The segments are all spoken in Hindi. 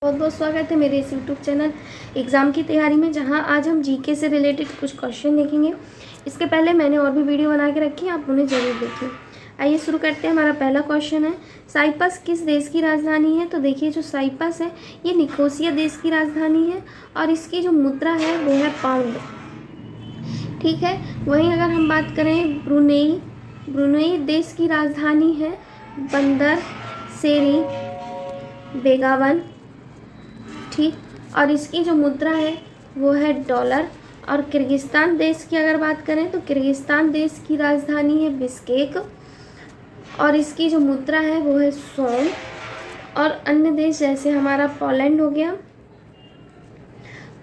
बहुत बहुत स्वागत है मेरे इस यूट्यूब चैनल एग्ज़ाम की तैयारी में, जहां आज हम जीके से रिलेटेड कुछ क्वेश्चन देखेंगे। इसके पहले मैंने और भी वीडियो बना के रखी है, आप उन्हें ज़रूर देखिए। आइए शुरू करते हैं। हमारा पहला क्वेश्चन है, साइप्रस किस देश की राजधानी है? तो देखिए, जो साइप्रस है ये निकोसिया देश की राजधानी है और इसकी जो मुद्रा है वो है पाउंड। ठीक है। वहीं अगर हम बात करें ब्रुनेई देश की राजधानी है बंदर सेरी बेगावन। ठीक। और इसकी जो मुद्रा है वो है डॉलर। और किर्गिस्तान देश की अगर बात करें तो किर्गिस्तान देश की राजधानी है बिश्केक और इसकी जो मुद्रा है वो है सोन। और अन्य देश जैसे हमारा पोलैंड हो गया,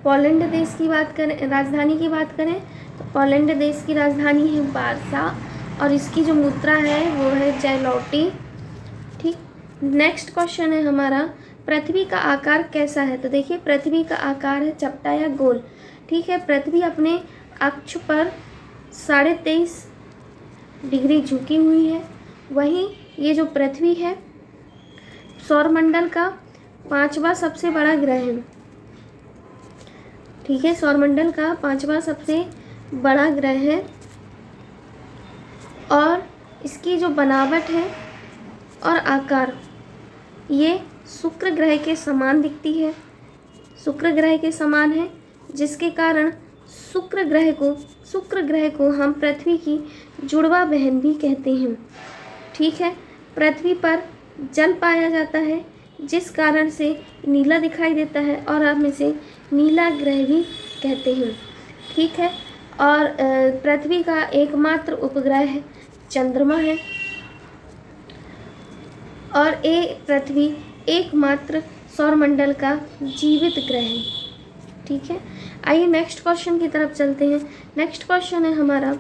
पोलैंड देश की बात करें, राजधानी की बात करें तो पोलैंड देश की राजधानी है वार्सा और इसकी जो मुद्रा है वो है जैलोटी। ठीक। नेक्स्ट क्वेश्चन है हमारा, पृथ्वी का आकार कैसा है? तो देखिए, पृथ्वी का आकार है चपटा या गोल। ठीक है। पृथ्वी अपने अक्ष पर 23.5 डिग्री झुकी हुई है। वहीं ये जो पृथ्वी है सौरमंडल का 5वां सबसे बड़ा ग्रह है। ठीक है। सौरमंडल का 5वां सबसे बड़ा ग्रह है और इसकी जो बनावट है और आकार ये शुक्र ग्रह के समान दिखती है, शुक्र ग्रह के समान है, जिसके कारण शुक्र ग्रह को हम पृथ्वी की जुड़वा बहन भी कहते हैं। ठीक है। पृथ्वी पर जल पाया जाता है जिस कारण से नीला दिखाई देता है और हम इसे नीला ग्रह भी कहते हैं। ठीक है। और पृथ्वी का एकमात्र उपग्रह है चंद्रमा है और पृथ्वी एकमात्र सौरमंडल का जीवित ग्रह है। ठीक है। आइए नेक्स्ट क्वेश्चन की तरफ चलते हैं। नेक्स्ट क्वेश्चन है हमारा,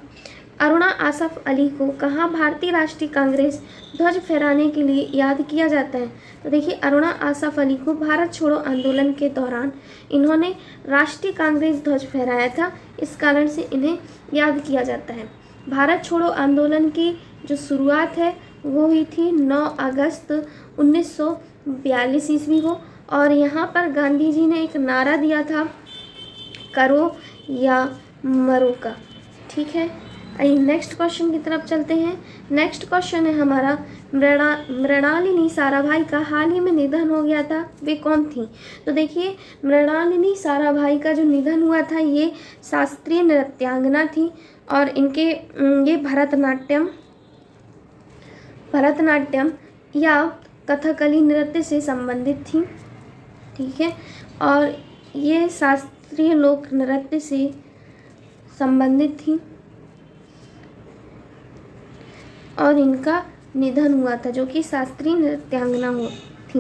अरुणा आसफ अली को कहाँ भारतीय राष्ट्रीय कांग्रेस ध्वज फहराने के लिए याद किया जाता है? तो देखिए, अरुणा आसफ अली को भारत छोड़ो आंदोलन के दौरान इन्होंने राष्ट्रीय कांग्रेस ध्वज फहराया था, इस कारण से इन्हें याद किया जाता है। भारत छोड़ो आंदोलन की जो शुरुआत है वो हुई थी 9 अगस्त 1942 ईस्वी को और यहाँ पर गांधी जी ने एक नारा दिया था, करो या मरो का। ठीक है। आइए नेक्स्ट क्वेश्चन की तरफ चलते हैं। नेक्स्ट क्वेश्चन है हमारा, मृणालिनी साराभाई का हाल ही में निधन हो गया था, वे कौन थी? तो देखिए, मृणालिनी साराभाई का जो निधन हुआ था ये शास्त्रीय नृत्यांगना थी और ये भरतनाट्यम या कथकली नृत्य से संबंधित थी। ठीक है। और ये शास्त्रीय लोक नृत्य से संबंधित थी और इनका निधन हुआ था, जो कि शास्त्रीय नृत्यांगना थी।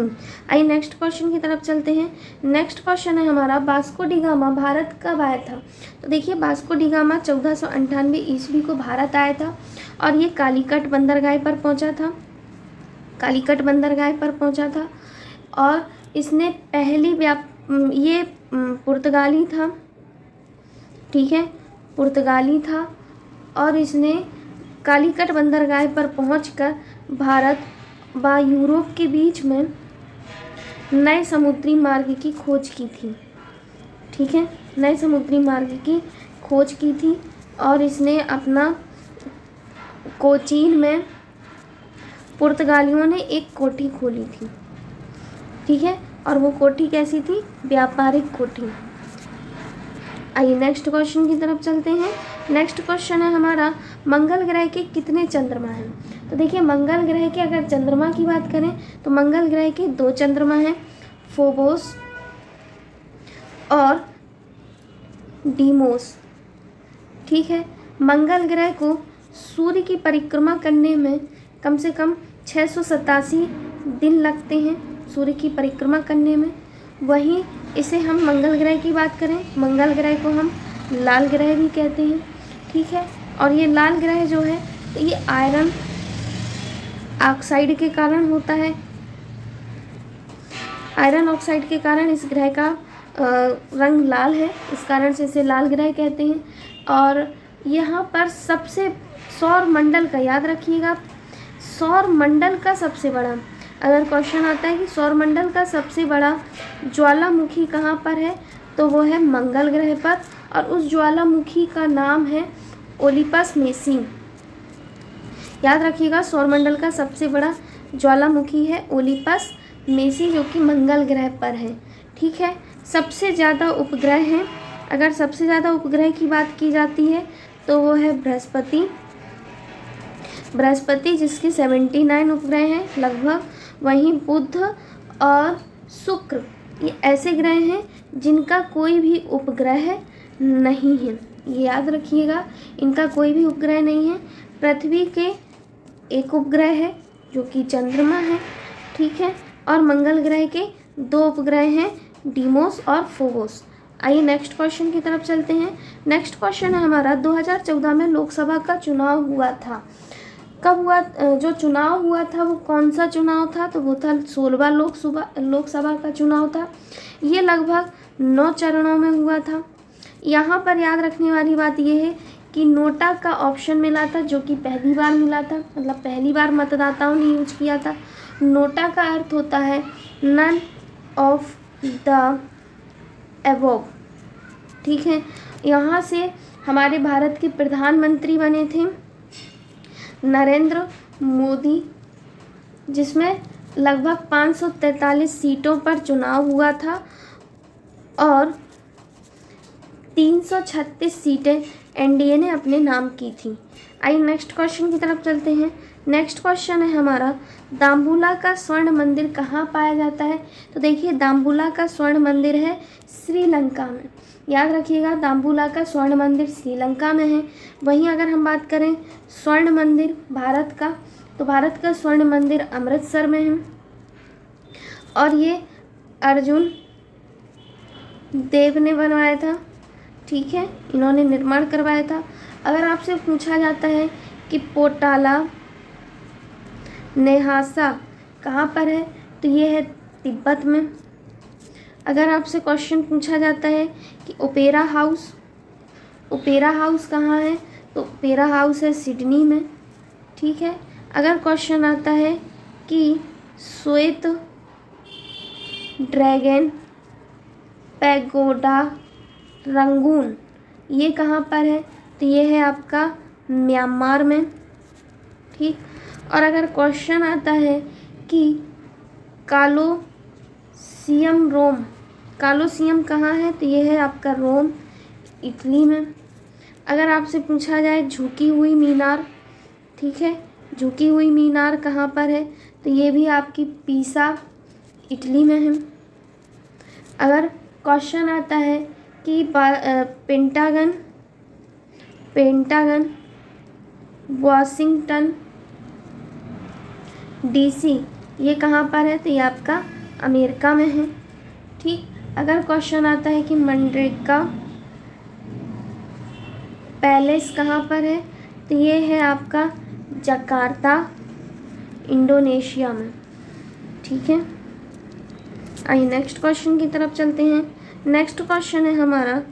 आइए नेक्स्ट क्वेश्चन की तरफ चलते हैं। नेक्स्ट क्वेश्चन है हमारा, वास्को डी गामा भारत कब आया था? तो देखिए, वास्को डी गामा 1498 ईस्वी को भारत आया था और ये कालीकट बंदरगाह पर पहुंचा था और इसने ये पुर्तगाली था। ठीक है। पुर्तगाली था और इसने कालीकट बंदरगाह पर पहुंचकर भारत व यूरोप के बीच में नए समुद्री मार्ग की खोज की थी। ठीक है। नए समुद्री मार्ग की खोज की थी और इसने अपना कोचीन में पुर्तगालियों ने एक कोठी खोली थी। ठीक है। और वो कोठी कैसी थी? व्यापारिक कोठी। आइए नेक्स्ट क्वेश्चन की तरफ चलते हैं। नेक्स्ट क्वेश्चन है हमारा, मंगल ग्रह के कितने चंद्रमा हैं? तो देखिए, मंगल ग्रह के अगर चंद्रमा की बात करें तो मंगल ग्रह के 2 चंद्रमा हैं, फोबोस और डीमोस। ठीक है। मंगल ग्रह को सूर्य की परिक्रमा करने में कम से कम 687 दिन लगते हैं सूर्य की परिक्रमा करने में। वहीं इसे हम मंगल ग्रह की बात करें, मंगल ग्रह को हम लाल ग्रह भी कहते हैं। ठीक है। और ये लाल ग्रह जो है तो ये आयरन ऑक्साइड के कारण होता है। आयरन ऑक्साइड के कारण इस ग्रह का रंग लाल है, इस कारण से इसे लाल ग्रह कहते हैं। और यहाँ पर सबसे सौर मंडल का याद रखिएगा, सौर मंडल का सबसे बड़ा अगर क्वेश्चन आता है कि सौरमंडल का सबसे बड़ा ज्वालामुखी कहाँ पर है, तो वो है मंगल ग्रह पर, और उस ज्वालामुखी का नाम है ओलिपस मेसी। याद रखिएगा, सौरमंडल का सबसे बड़ा ज्वालामुखी है ओलिपस मेसी, जो कि मंगल ग्रह पर है। ठीक है, सबसे ज़्यादा उपग्रह हैं, अगर सबसे ज़्यादा उपग्रह की बात की जाती है तो वो है बृहस्पति जिसके 79 उपग्रह हैं लगभग। वहीं बुध और शुक्र ये ऐसे ग्रह हैं जिनका कोई भी उपग्रह नहीं है, ये याद रखिएगा, इनका कोई भी उपग्रह नहीं है। पृथ्वी के एक उपग्रह है जो कि चंद्रमा है, ठीक है, और मंगल ग्रह के 2 उपग्रह हैं, डीमोस और फोबोस। आइए नेक्स्ट क्वेश्चन की तरफ चलते हैं। नेक्स्ट क्वेश्चन है हमारा, 2014 में लोकसभा का चुनाव हुआ था, कब हुआ? जो चुनाव हुआ था वो कौन सा चुनाव था? तो वो था 16वां लोकसभा का चुनाव था। ये लगभग 9 चरणों में हुआ था। यहाँ पर याद रखने वाली बात ये है कि नोटा का ऑप्शन मिला था, जो कि पहली बार मिला था, मतलब पहली बार मतदाताओं ने यूज किया था। नोटा का अर्थ होता है नन ऑफ द एबोव। ठीक है, यहाँ से हमारे भारत के प्रधानमंत्री बने थे नरेंद्र मोदी, जिसमें लगभग 543 सीटों पर चुनाव हुआ था और 336 सीटें एनडीए ने अपने नाम की थी। आइए नेक्स्ट क्वेश्चन की तरफ चलते हैं। नेक्स्ट क्वेश्चन है हमारा, दाम्बुला का स्वर्ण मंदिर कहाँ पाया जाता है? तो देखिए, दाम्बुला का स्वर्ण मंदिर है श्रीलंका में। याद रखिएगा, दाम्बुला का स्वर्ण मंदिर श्रीलंका में है। वहीं अगर हम बात करें स्वर्ण मंदिर भारत का, तो भारत का स्वर्ण मंदिर अमृतसर में है और ये अर्जुन देव ने बनवाया था। ठीक है, इन्होंने निर्माण करवाया था। अगर आपसे पूछा जाता है कि पोटाला न्यासा कहाँ पर है, तो ये है तिब्बत में। अगर आपसे क्वेश्चन पूछा जाता है कि ओपेरा हाउस कहाँ है, तो ओपेरा हाउस है सिडनी में। ठीक है, अगर क्वेश्चन आता है कि श्वेत ड्रैगन पैगोडा रंगून ये कहाँ पर है, तो ये है आपका म्यांमार में। ठीक, और अगर क्वेश्चन आता है कि कालोसियम कहाँ है, तो ये है आपका रोम इटली में। अगर आपसे पूछा जाए झुकी हुई मीनार, ठीक है, झुकी हुई मीनार कहाँ पर है, तो ये भी आपकी पीसा इटली में है। अगर क्वेश्चन आता है कि पेंटागन वॉशिंगटन डीसी ये कहाँ पर है, तो ये आपका अमेरिका में है। ठीक, अगर क्वेश्चन आता है कि मनरेगा पैलेस कहाँ पर है, तो ये है आपका जकार्ता इंडोनेशिया में। ठीक है, आइए नेक्स्ट क्वेश्चन की तरफ चलते हैं। नेक्स्ट क्वेश्चन है हमारा,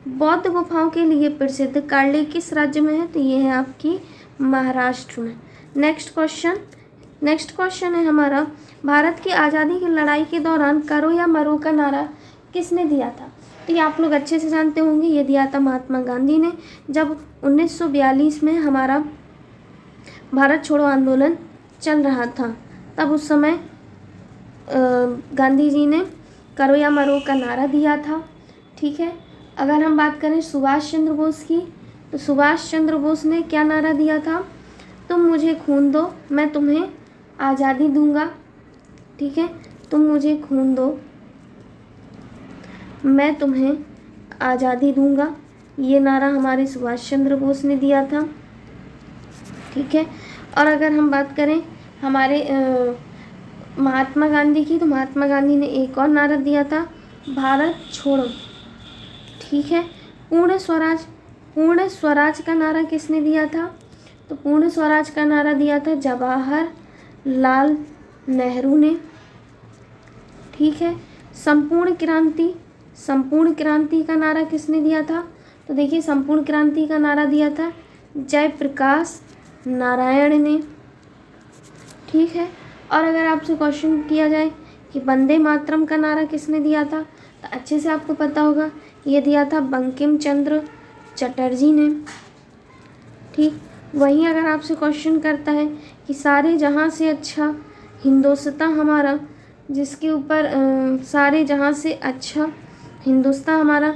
बौद्ध गुफाओं के लिए प्रसिद्ध कार्ले किस राज्य में है, तो ये है आपकी महाराष्ट्र में। नेक्स्ट क्वेश्चन है हमारा, भारत की आज़ादी की लड़ाई के दौरान करो या मरो का नारा किसने दिया था? तो ये आप लोग अच्छे से जानते होंगे, ये दिया था महात्मा गांधी ने। जब 1942 में हमारा भारत छोड़ो आंदोलन चल रहा था, तब उस समय गांधी जी ने करो या मरो का नारा दिया था। ठीक है, अगर हम बात करें सुभाष चंद्र बोस की, तो सुभाष चंद्र बोस ने क्या नारा दिया था? तुम मुझे खून दो, मैं तुम्हें आज़ादी दूंगा। ठीक है, तुम मुझे खून दो, मैं तुम्हें आज़ादी दूंगा, ये नारा हमारे सुभाष चंद्र बोस ने दिया था। ठीक है, और अगर हम बात करें हमारे महात्मा गांधी की, तो महात्मा गांधी ने एक और नारा दिया था, भारत छोड़ो। ठीक है, पूर्ण स्वराज का नारा किसने दिया था? तो पूर्ण स्वराज का नारा दिया था जवाहरलाल नेहरू ने। ठीक है, संपूर्ण क्रांति का नारा किसने दिया था? तो देखिए, संपूर्ण क्रांति का नारा दिया था जयप्रकाश नारायण ने। ठीक है, और अगर आपसे क्वेश्चन किया जाए कि वंदे मातरम का नारा किसने दिया था, तो अच्छे से आपको पता होगा, ये दिया था बंकिम चंद्र चटर्जी ने। ठीक, वहीं अगर आपसे क्वेश्चन करता है कि सारे जहाँ से अच्छा हिंदुस्तान हमारा, जिसके ऊपर सारे जहाँ से अच्छा हिंदुस्तान हमारा,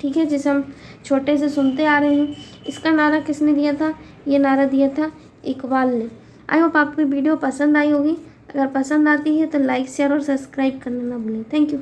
ठीक है, जिसे हम छोटे से सुनते आ रहे हैं, इसका नारा किसने दिया था? ये नारा दिया था इकबाल ने। आई होप आपको वीडियो पसंद आई होगी। अगर पसंद आती है तो लाइक शेयर और सब्सक्राइब करना ना भूलें। Thank you.